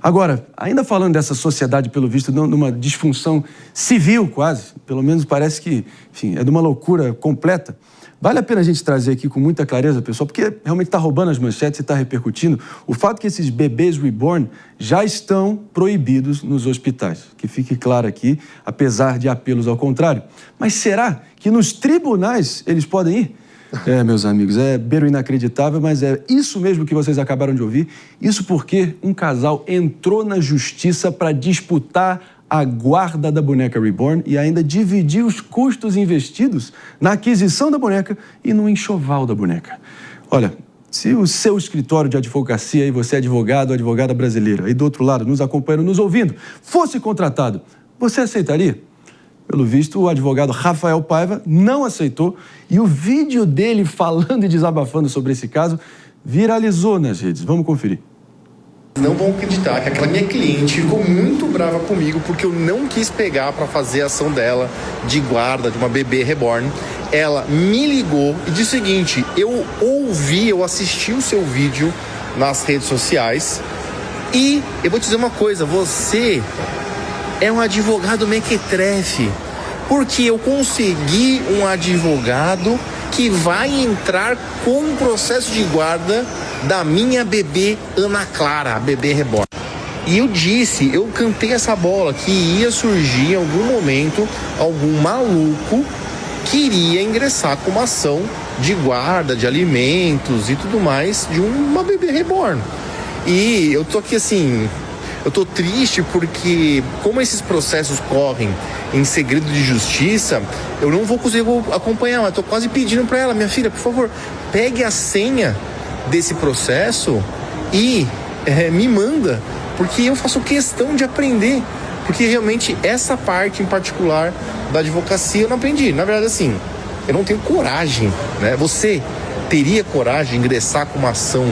Agora, ainda falando dessa sociedade, pelo visto, numa disfunção civil quase, pelo menos parece que, enfim, é de uma loucura completa, vale a pena a gente trazer aqui com muita clareza, pessoal, porque realmente está roubando as manchetes e está repercutindo o fato que esses bebês reborn já estão proibidos nos hospitais. Que fique claro aqui, apesar de apelos ao contrário. Mas será que nos tribunais eles podem ir? Meus amigos, é beiro inacreditável, mas é isso mesmo que vocês acabaram de ouvir. Isso porque um casal entrou na justiça para disputar a guarda da boneca reborn e ainda dividir os custos investidos na aquisição da boneca e no enxoval da boneca. Olha, se o seu escritório de advocacia, e você é advogado ou advogada brasileira, aí do outro lado, nos acompanhando, nos ouvindo, fosse contratado, você aceitaria? Pelo visto, o advogado Rafael Paiva não aceitou e o vídeo dele falando e desabafando sobre esse caso viralizou nas redes. Vamos conferir. Não vão acreditar que aquela minha cliente ficou muito brava comigo porque eu não quis pegar para fazer a ação dela de guarda de uma bebê reborn. Ela me ligou e disse o seguinte: eu assisti o seu vídeo nas redes sociais e eu vou te dizer uma coisa, você é um advogado mequetrefe, porque eu consegui um advogado que vai entrar com um processo de guarda da minha bebê Ana Clara, a bebê reborn. E eu cantei essa bola, que ia surgir em algum momento algum maluco que iria ingressar com uma ação de guarda, de alimentos e tudo mais de uma bebê reborn. E eu tô aqui assim, eu tô triste porque, como esses processos correm em segredo de justiça, eu não vou conseguir acompanhar, mas tô quase pedindo para ela: minha filha, por favor, pegue a senha desse processo e me manda, porque eu faço questão de aprender, porque realmente essa parte em particular da advocacia eu não aprendi. Na verdade, assim, eu não tenho coragem, né? Você teria coragem de ingressar com uma ação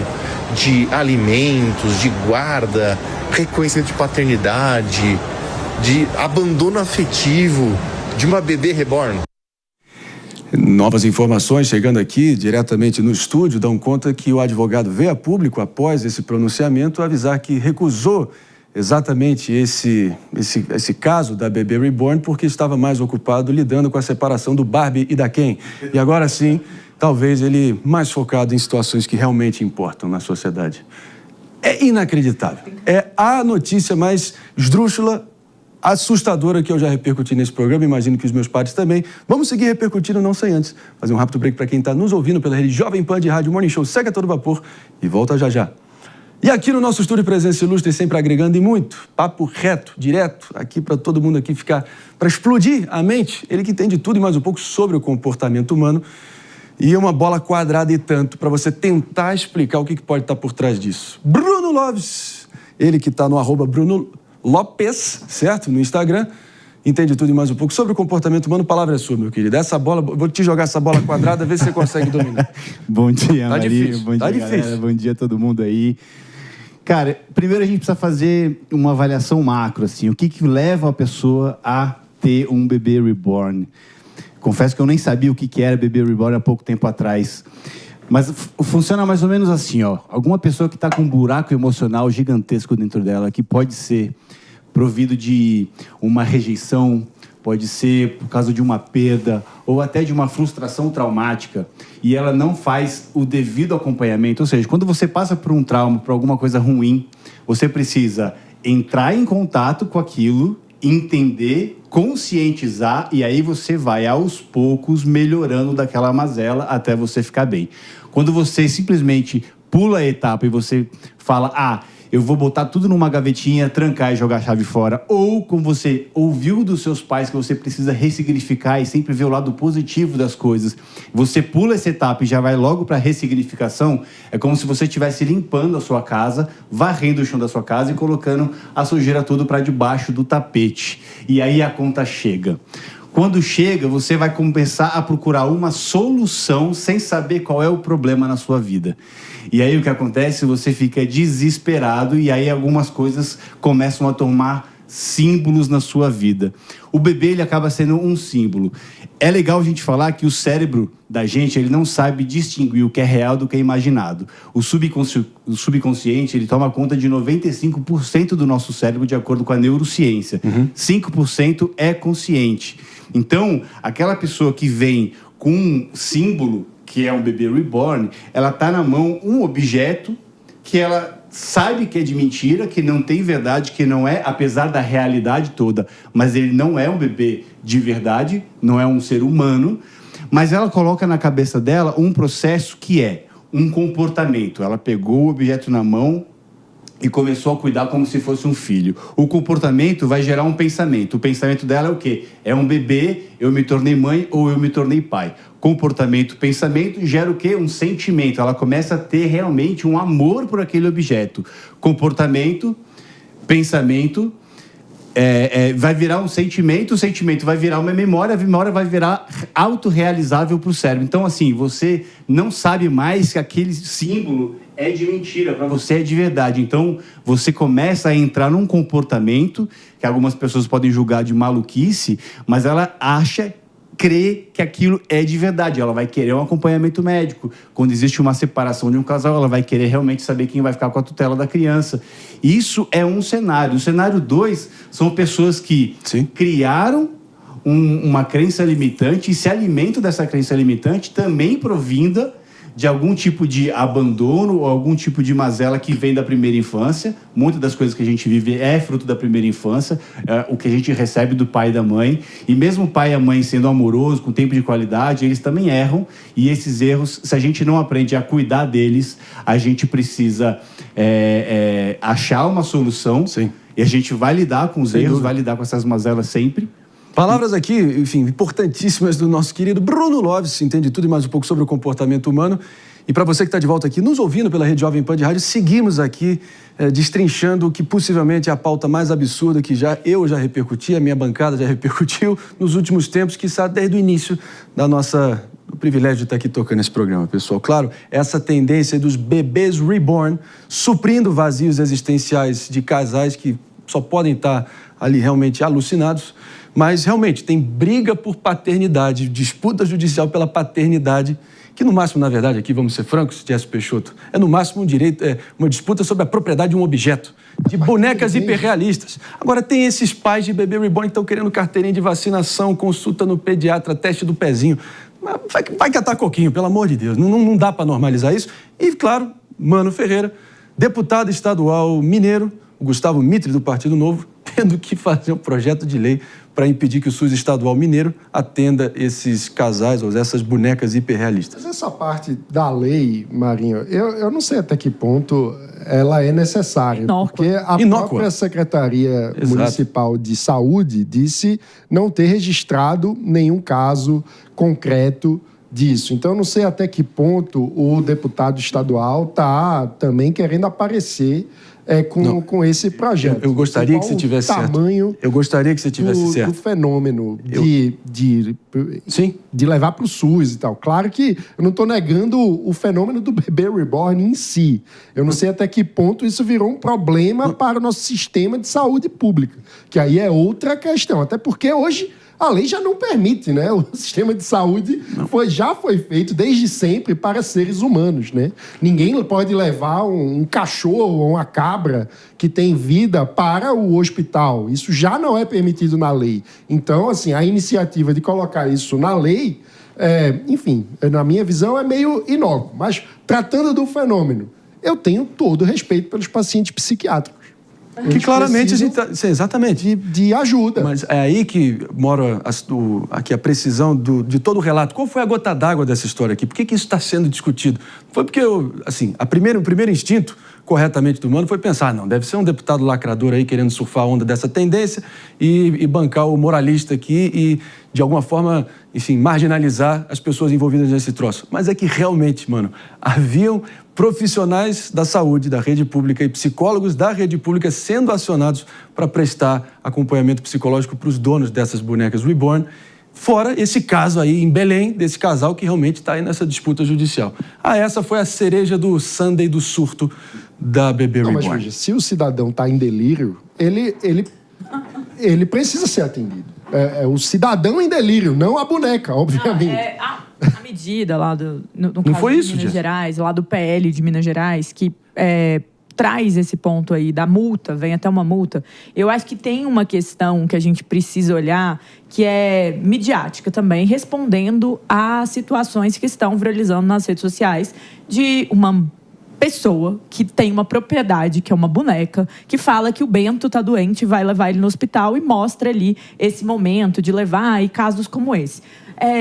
de alimentos, de guarda, reconhecimento de paternidade, de abandono afetivo de uma bebê reborn? Novas informações chegando aqui diretamente no estúdio dão conta que o advogado veio a público após esse pronunciamento avisar que recusou exatamente esse caso da bebê reborn porque estava mais ocupado lidando com a separação do Barbie e da Ken. E agora sim, talvez ele mais focado em situações que realmente importam na sociedade. É inacreditável. É a notícia mais esdrúxula, assustadora que eu já repercuti nesse programa, imagino que os meus pares também. Vamos seguir repercutindo, não sem antes fazer um rápido break para quem está nos ouvindo pela rede Jovem Pan de Rádio Morning Show. Segue a todo vapor e volta já já. E aqui no nosso estúdio Presença Ilustre, sempre agregando e muito, papo reto, direto, aqui para todo mundo aqui ficar, para explodir a mente, ele que entende tudo e mais um pouco sobre o comportamento humano, e uma bola quadrada e tanto para você tentar explicar o que pode estar por trás disso. Bruno Loves, ele que está no @Bruno Lopes, certo? No Instagram, entende tudo e mais um pouco sobre o comportamento humano. A palavra é sua, meu querido. Essa bola, vou te jogar essa bola quadrada, ver se você consegue dominar. Bom dia, tá Maria. Difícil. Bom dia, tá difícil. Galera. Bom dia a todo mundo aí. Cara, primeiro a gente precisa fazer uma avaliação macro, assim. O que leva a pessoa a ter um bebê reborn? Confesso que eu nem sabia o que era bebê reborn há pouco tempo atrás. Mas funciona mais ou menos assim, ó. Alguma pessoa que está com um buraco emocional gigantesco dentro dela, que pode ser provido de uma rejeição, pode ser por causa de uma perda ou até de uma frustração traumática, e ela não faz o devido acompanhamento. Ou seja, quando você passa por um trauma, por alguma coisa ruim, você precisa entrar em contato com aquilo, entender, conscientizar, e aí você vai aos poucos melhorando daquela mazela até você ficar bem. Quando você simplesmente pula a etapa e você fala: eu vou botar tudo numa gavetinha, trancar e jogar a chave fora, ou como você ouviu dos seus pais que você precisa ressignificar e sempre ver o lado positivo das coisas, você pula essa etapa e já vai logo para a ressignificação, é como se você estivesse limpando a sua casa, varrendo o chão da sua casa e colocando a sujeira toda para debaixo do tapete. E aí a conta chega. Quando chega, você vai começar a procurar uma solução sem saber qual é o problema na sua vida. E aí o que acontece? Você fica desesperado e aí algumas coisas começam a tomar símbolos na sua vida. O bebê, ele acaba sendo um símbolo. É legal a gente falar que o cérebro da gente, ele não sabe distinguir o que é real do que é imaginado. O subconsciente, ele toma conta de 95% do nosso cérebro, de acordo com a neurociência. 5% é consciente. Então, aquela pessoa que vem com um símbolo, que é um bebê reborn, ela está na mão um objeto que ela sabe que é de mentira, que não tem verdade, que não é, apesar da realidade toda, mas ele não é um bebê de verdade, não é um ser humano, mas ela coloca na cabeça dela um processo que é um comportamento. Ela pegou o objeto na mão e começou a cuidar como se fosse um filho. O comportamento vai gerar um pensamento. O pensamento dela é o quê? É um bebê, eu me tornei mãe ou eu me tornei pai. Comportamento, pensamento, gera o quê? Um sentimento. Ela começa a ter realmente um amor por aquele objeto. Comportamento, pensamento, vai virar um sentimento, o sentimento vai virar uma memória, a memória vai virar autorrealizável para o cérebro. Então, assim, você não sabe mais que aquele símbolo é de mentira, para você é de verdade. Então, você começa a entrar num comportamento que algumas pessoas podem julgar de maluquice, mas ela crê que aquilo é de verdade. Ela vai querer um acompanhamento médico. Quando existe uma separação de um casal, ela vai querer realmente saber quem vai ficar com a tutela da criança. Isso é um cenário. O cenário 2 são pessoas que criaram uma crença limitante e se alimentam dessa crença limitante também provinda de algum tipo de abandono ou algum tipo de mazela que vem da primeira infância. Muitas das coisas que a gente vive é fruto da primeira infância, o que a gente recebe do pai e da mãe. E mesmo o pai e a mãe sendo amorosos, com tempo de qualidade, eles também erram. E esses erros, se a gente não aprende a cuidar deles, a gente precisa achar uma solução. Sim. E a gente vai lidar com os erros, vai lidar com essas mazelas sempre. Palavras aqui, enfim, importantíssimas do nosso querido Bruno Loves, entende tudo e mais um pouco sobre o comportamento humano. E para você que está de volta aqui, nos ouvindo pela Rede Jovem Pan de Rádio, seguimos aqui destrinchando o que possivelmente é a pauta mais absurda que eu já repercuti, a minha bancada já repercutiu nos últimos tempos, que está desde o início do privilégio de estar aqui tocando esse programa, pessoal. Claro, essa tendência dos bebês reborn, suprindo vazios existenciais de casais que só podem estar ali realmente alucinados. Mas, realmente, tem briga por paternidade, disputa judicial pela paternidade, que no máximo, na verdade, aqui vamos ser francos, Jesse Peixoto, é no máximo uma disputa sobre a propriedade de um objeto, de bonecas hiperrealistas. Agora, tem esses pais de bebê reborn que estão querendo carteirinha de vacinação, consulta no pediatra, teste do pezinho. Vai catar coquinho, pelo amor de Deus, não dá para normalizar isso. E, claro, Mano Ferreira, deputado estadual mineiro, o Gustavo Mitre, do Partido Novo, tendo que fazer um projeto de lei para impedir que o SUS estadual mineiro atenda esses casais ou essas bonecas hiperrealistas. Mas essa parte da lei, Marinho, eu não sei até que ponto ela é necessária. Porque a própria Secretaria Municipal de Saúde disse não ter registrado nenhum caso concreto disso. Então, eu não sei até que ponto o deputado estadual está também querendo aparecer com esse projeto. Eu gostaria que você tivesse certo. Eu gostaria que você tivesse certo. Do fenômeno de levar para o SUS e tal. Claro que eu não estou negando o fenômeno do bebê reborn em si. Eu não sei até que ponto isso virou um problema para o nosso sistema de saúde pública, que aí é outra questão. Até porque hoje a lei já não permite, né? O sistema de saúde já foi feito desde sempre para seres humanos, né? Ninguém pode levar um cachorro ou uma cabra que tem vida para o hospital. Isso já não é permitido na lei. Então, assim, a iniciativa de colocar isso na lei, enfim, na minha visão, é meio inócuo. Mas, tratando do fenômeno, eu tenho todo o respeito pelos pacientes psiquiátricos. Que claramente exatamente de ajuda. Mas é aí que mora aqui a precisão de todo o relato. Qual foi a gota d'água dessa história aqui? Por que isso está sendo discutido? Foi porque, o primeiro instinto, corretamente do humano, foi pensar, não, deve ser um deputado lacrador aí querendo surfar a onda dessa tendência e bancar o moralista aqui e, de alguma forma, enfim, marginalizar as pessoas envolvidas nesse troço. Mas é que realmente, mano, haviam profissionais da saúde, da rede pública e psicólogos da rede pública sendo acionados para prestar acompanhamento psicológico para os donos dessas bonecas reborn, fora esse caso aí em Belém, desse casal que realmente está aí nessa disputa judicial. Essa foi a cereja do sundae do surto da bebê reborn. Mas veja, se o cidadão está em delírio, ele ele precisa ser atendido. É o cidadão em delírio, não a boneca, obviamente. A medida lá no Não caso foi de isso, Minas Jess? Gerais, lá do PL de Minas Gerais, que traz esse ponto aí da multa, vem até uma multa. Eu acho que tem uma questão que a gente precisa olhar, que é midiática também, respondendo a situações que estão viralizando nas redes sociais de uma pessoa que tem uma propriedade, que é uma boneca, que fala que o Bento tá doente e vai levar ele no hospital e mostra ali esse momento de levar e casos como esse.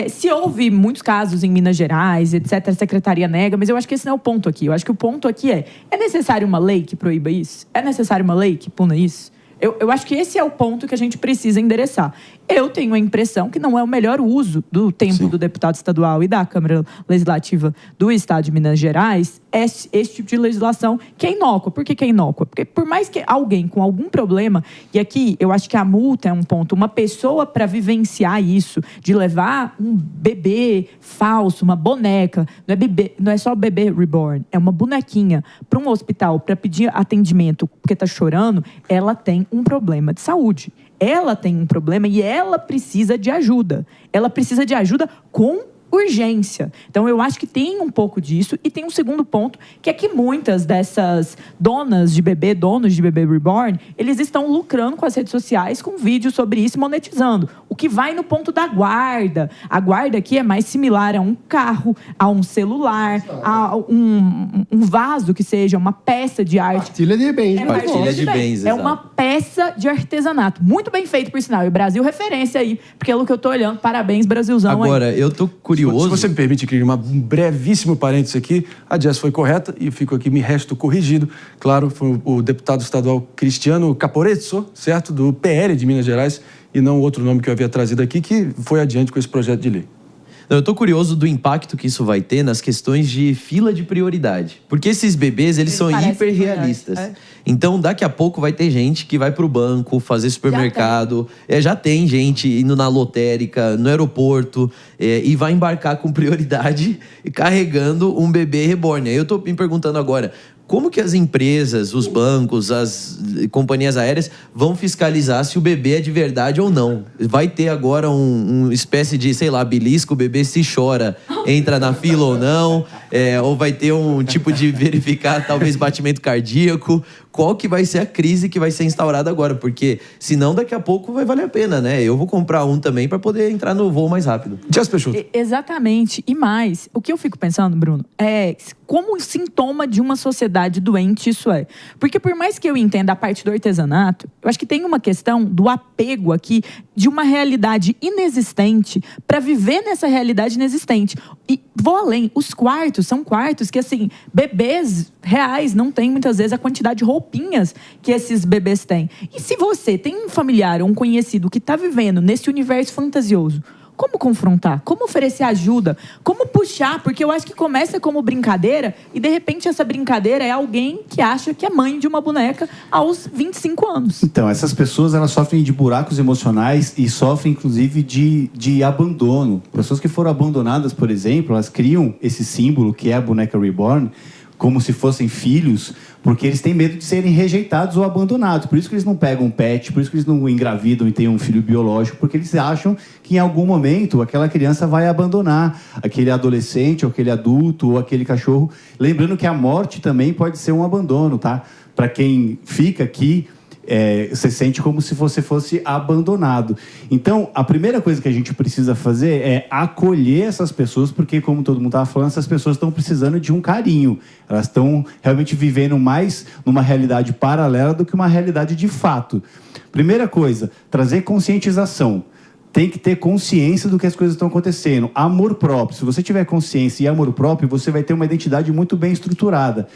Se houve muitos casos em Minas Gerais, etc., a secretaria nega, mas eu acho que esse não é o ponto aqui. Eu acho que o ponto aqui é necessário uma lei que proíba isso? É necessário uma lei que puna isso? Eu acho que esse é o ponto que a gente precisa endereçar. Eu tenho a impressão que não é o melhor uso do tempo do deputado estadual e da Câmara Legislativa do Estado de Minas Gerais esse tipo de legislação que é inócua. Por que é inócua? Porque por mais que alguém com algum problema, e aqui eu acho que a multa é um ponto, uma pessoa para vivenciar isso, de levar um bebê falso, uma boneca, não é só bebê reborn, é uma bonequinha para um hospital para pedir atendimento porque está chorando, ela tem um problema de saúde. Ela tem um problema e ela precisa de ajuda. Ela precisa de ajuda com urgência. Então, eu acho que tem um pouco disso. E tem um segundo ponto, que é que muitas dessas donos de bebê reborn, eles estão lucrando com as redes sociais com vídeos sobre isso, monetizando. O que vai no ponto da guarda. A guarda aqui é mais similar a um carro, a um celular, a um vaso que seja uma peça de arte. Partilha de bens. Partilha de bens, é uma peça de artesanato. Muito bem feito, por sinal. E o Brasil referência aí, pelo que eu tô olhando. Parabéns, Brasilzão. Agora, aí. eu tô curioso. Se você me permite, Cris, um brevíssimo parênteses aqui. A Jess foi correta e fico aqui, me resto corrigido. Claro, foi o deputado estadual Cristiano Caporezzo, certo? Do PL de Minas Gerais, e não outro nome que eu havia trazido aqui, que foi adiante com esse projeto de lei. Eu tô curioso do impacto que isso vai ter nas questões de fila de prioridade. Porque esses bebês, eles são hiperrealistas. Então, daqui a pouco vai ter gente que vai pro banco, fazer supermercado. Já tem gente indo na lotérica, no aeroporto, e vai embarcar com prioridade, carregando um bebê reborn. Aí eu tô me perguntando agora, como que as empresas, os bancos, as companhias aéreas vão fiscalizar se o bebê é de verdade ou não? Vai ter agora uma espécie de, sei lá, belisco, o bebê se chora, entra na fila ou não? Ou vai ter um tipo de verificar, talvez, batimento cardíaco? Qual que vai ser a crise que vai ser instaurada agora? Porque senão daqui a pouco vai valer a pena, né? Eu vou comprar um também para poder entrar no voo mais rápido. Exatamente. E mais, o que eu fico pensando, Bruno, é como sintoma de uma sociedade doente isso é. Porque por mais que eu entenda a parte do artesanato, eu acho que tem uma questão do apego aqui de uma realidade inexistente para viver nessa realidade inexistente. E vou além, os quartos são quartos que, assim, bebês reais não têm muitas vezes a quantidade de roupinhas que esses bebês têm. E se você tem um familiar ou um conhecido que está vivendo nesse universo fantasioso, como confrontar? Como oferecer ajuda? Como puxar? Porque eu acho que começa como brincadeira e, de repente, essa brincadeira é alguém que acha que é mãe de uma boneca aos 25 anos. Então, essas pessoas, elas sofrem de buracos emocionais e sofrem, inclusive, de abandono. Pessoas que foram abandonadas, por exemplo, elas criam esse símbolo, que é a boneca reborn, como se fossem filhos, porque eles têm medo de serem rejeitados ou abandonados. Por isso que eles não pegam um pet, por isso que eles não engravidam e têm um filho biológico, porque eles acham que em algum momento aquela criança vai abandonar aquele adolescente, ou aquele adulto, ou aquele cachorro. Lembrando que a morte também pode ser um abandono, tá? Para quem fica aqui, você sente como se você fosse abandonado. Então, a primeira coisa que a gente precisa fazer é acolher essas pessoas, porque, como todo mundo estava falando, essas pessoas estão precisando de um carinho. Elas estão realmente vivendo mais numa realidade paralela do que uma realidade de fato. Primeira coisa, trazer conscientização. Tem que ter consciência do que as coisas estão acontecendo. Amor próprio. Se você tiver consciência e amor próprio, você vai ter uma identidade muito bem estruturada.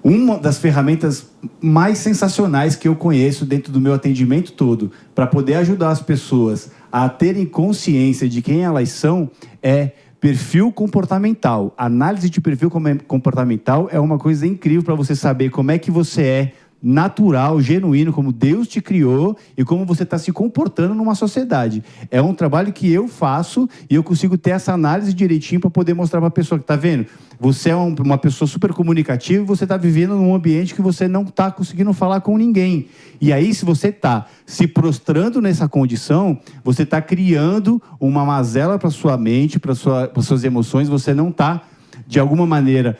Uma das ferramentas mais sensacionais que eu conheço dentro do meu atendimento todo, para poder ajudar as pessoas a terem consciência de quem elas são, é perfil comportamental. Análise de perfil comportamental é uma coisa incrível para você saber como é que você é natural, genuíno, como Deus te criou e como você está se comportando numa sociedade. É um trabalho que eu faço e eu consigo ter essa análise direitinho para poder mostrar para a pessoa que está vendo. Você é uma pessoa super comunicativa e você está vivendo num ambiente que você não está conseguindo falar com ninguém. E aí, se você está se prostrando nessa condição, você está criando uma mazela para sua mente, para suas emoções, você não está, de alguma maneira,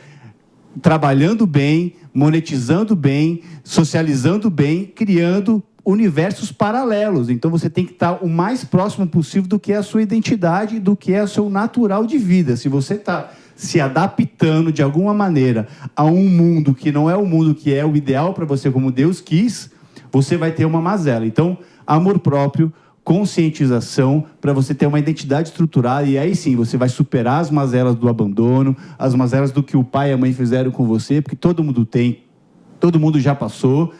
trabalhando bem, monetizando bem, socializando bem, criando universos paralelos. Então você tem que estar o mais próximo possível do que é a sua identidade, do que é o seu natural de vida. Se você está se adaptando de alguma maneira a um mundo que não é o mundo que é o ideal para você, como Deus quis, você vai ter uma mazela. Então, amor próprio, conscientização, para você ter uma identidade estruturada, e aí sim, você vai superar as mazelas do abandono, as mazelas do que o pai e a mãe fizeram com você, porque todo mundo tem, todo mundo já passou,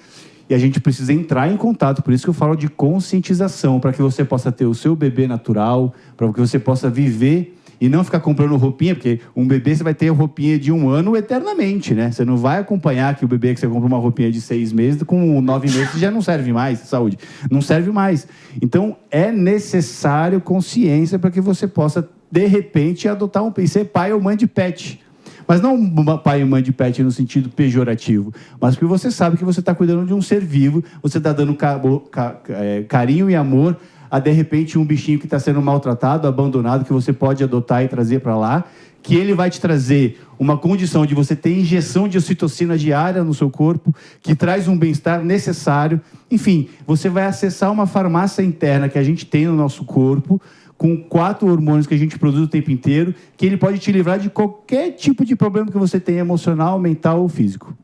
e a gente precisa entrar em contato, por isso que eu falo de conscientização, para que você possa ter o seu bebê natural, para que você possa viver e não ficar comprando roupinha, porque um bebê você vai ter roupinha de 1 ano eternamente, né? Você não vai acompanhar que o bebê que você compra uma roupinha de 6 meses, com 9 meses já não serve mais, saúde. Não serve mais. Então, é necessário consciência para que você possa, de repente, adotar e ser pai ou mãe de pet. Mas não pai e mãe de pet no sentido pejorativo, mas porque você sabe que você está cuidando de um ser vivo, você está dando carinho e amor a, de repente, um bichinho que está sendo maltratado, abandonado, que você pode adotar e trazer para lá, que ele vai te trazer uma condição de você ter injeção de ocitocina diária no seu corpo, que traz um bem-estar necessário. Enfim, você vai acessar uma farmácia interna que a gente tem no nosso corpo, com 4 hormônios que a gente produz o tempo inteiro, que ele pode te livrar de qualquer tipo de problema que você tenha, emocional, mental ou físico.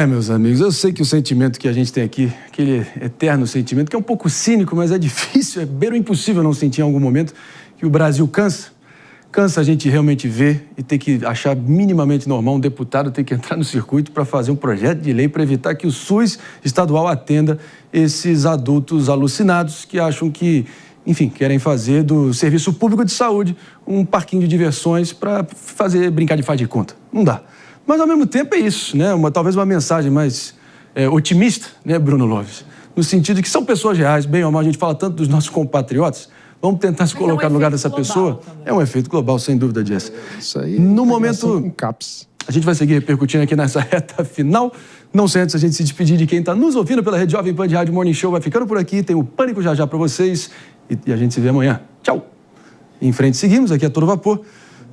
Meus amigos, eu sei que o sentimento que a gente tem aqui, aquele eterno sentimento, que é um pouco cínico, mas é difícil, é beiro impossível não sentir em algum momento, que o Brasil cansa a gente realmente ver e ter que achar minimamente normal um deputado ter que entrar no circuito para fazer um projeto de lei para evitar que o SUS estadual atenda esses adultos alucinados que acham que, enfim, querem fazer do serviço público de saúde um parquinho de diversões para brincar de faz de conta. Não dá. Mas, ao mesmo tempo, é isso, né? Talvez uma mensagem mais otimista, né, Bruno Loves? No sentido de que são pessoas reais, bem ou mal, a gente fala tanto dos nossos compatriotas, vamos tentar se colocar no lugar dessa pessoa. Também. É um efeito global, sem dúvida, Jess. Isso aí. No momento, com CAPS. A gente vai seguir repercutindo aqui nessa reta final. Não sei antes a gente se despedir de quem está nos ouvindo pela Rede Jovem Pan de Rádio Morning Show. Vai ficando por aqui, tem o Pânico já para vocês e a gente se vê amanhã. Tchau! Em frente seguimos, aqui a todo vapor.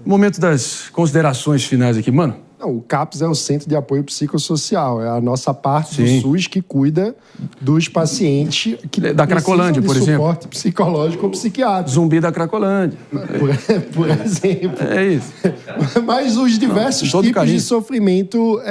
Momento das considerações finais aqui, mano. Não, o CAPS é o Centro de Apoio Psicossocial, é a nossa parte do SUS que cuida dos pacientes que da Cracolândia, por exemplo. Suporte psicológico ou psiquiátrico. Zumbi da Cracolândia. Por exemplo. É isso. Mas os diversos tipos de sofrimento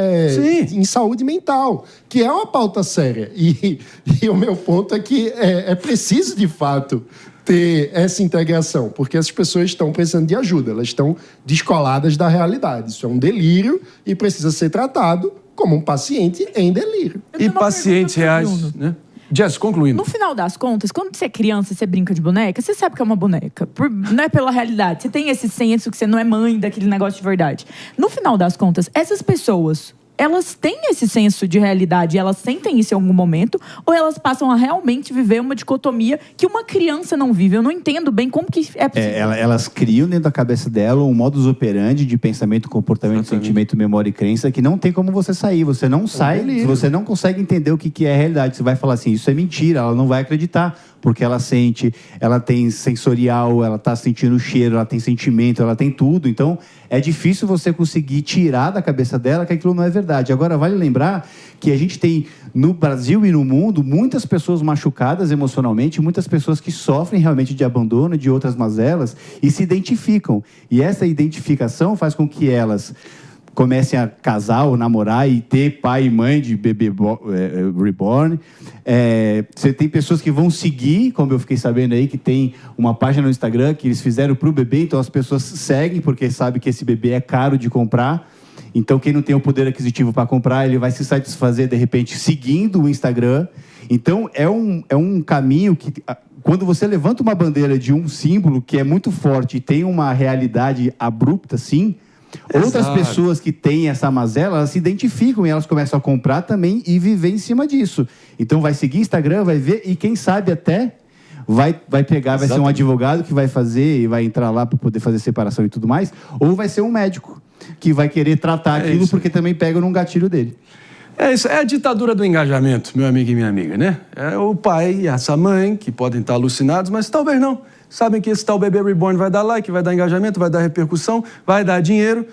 em saúde mental, que é uma pauta séria. E o meu ponto é que é preciso, de fato, ter essa integração, porque essas pessoas estão precisando de ajuda, elas estão descoladas da realidade. Isso é um delírio e precisa ser tratado como um paciente em delírio. E pacientes reais, né? Jess, concluindo. No final das contas, quando você é criança e você brinca de boneca, você sabe que é uma boneca. Não é pela realidade. Você tem esse senso que você não é mãe daquele negócio de verdade. No final das contas, essas pessoas, elas têm esse senso de realidade, elas sentem isso em algum momento, ou elas passam a realmente viver uma dicotomia que uma criança não vive? Eu não entendo bem como que é possível. Elas criam dentro da cabeça dela um modus operandi de pensamento, comportamento, sentimento, memória e crença que não tem como você sair. Você não sai, você não consegue entender o que é a realidade. Você vai falar assim, isso é mentira, ela não vai acreditar, porque ela sente, ela tem sensorial, ela está sentindo o cheiro, ela tem sentimento, ela tem tudo. Então, é difícil você conseguir tirar da cabeça dela que aquilo não é verdade. Agora, vale lembrar que a gente tem, no Brasil e no mundo, muitas pessoas machucadas emocionalmente, muitas pessoas que sofrem realmente de abandono, de outras mazelas, e se identificam. E essa identificação faz com que elas comecem a casar ou namorar e ter pai e mãe de bebê reborn. Você tem pessoas que vão seguir, como eu fiquei sabendo aí, que tem uma página no Instagram que eles fizeram para o bebê, então as pessoas seguem porque sabem que esse bebê é caro de comprar. Então quem não tem o poder aquisitivo para comprar, ele vai se satisfazer, de repente, seguindo o Instagram. Então é um caminho que, quando você levanta uma bandeira de um símbolo que é muito forte e tem uma realidade abrupta, assim, Outras pessoas que têm essa mazela, elas se identificam e elas começam a comprar também e viver em cima disso. Então vai seguir Instagram, vai ver e quem sabe até vai pegar, vai ser um advogado que vai fazer e vai entrar lá para poder fazer separação e tudo mais, ou vai ser um médico que vai querer tratar aquilo porque também pega num gatilho dele. É isso, é a ditadura do engajamento, meu amigo e minha amiga, né? É o pai e essa mãe que podem estar alucinados, mas talvez não. Sabem que esse tal bebê reborn vai dar like, vai dar engajamento, vai dar repercussão, vai dar dinheiro,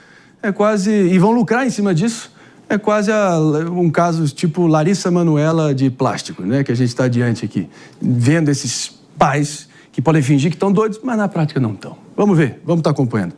e vão lucrar em cima disso. É quase um caso tipo Larissa Manoela de plástico, né? Que a gente está diante aqui, vendo esses pais que podem fingir que estão doidos, mas na prática não estão. Vamos ver, vamos estar acompanhando.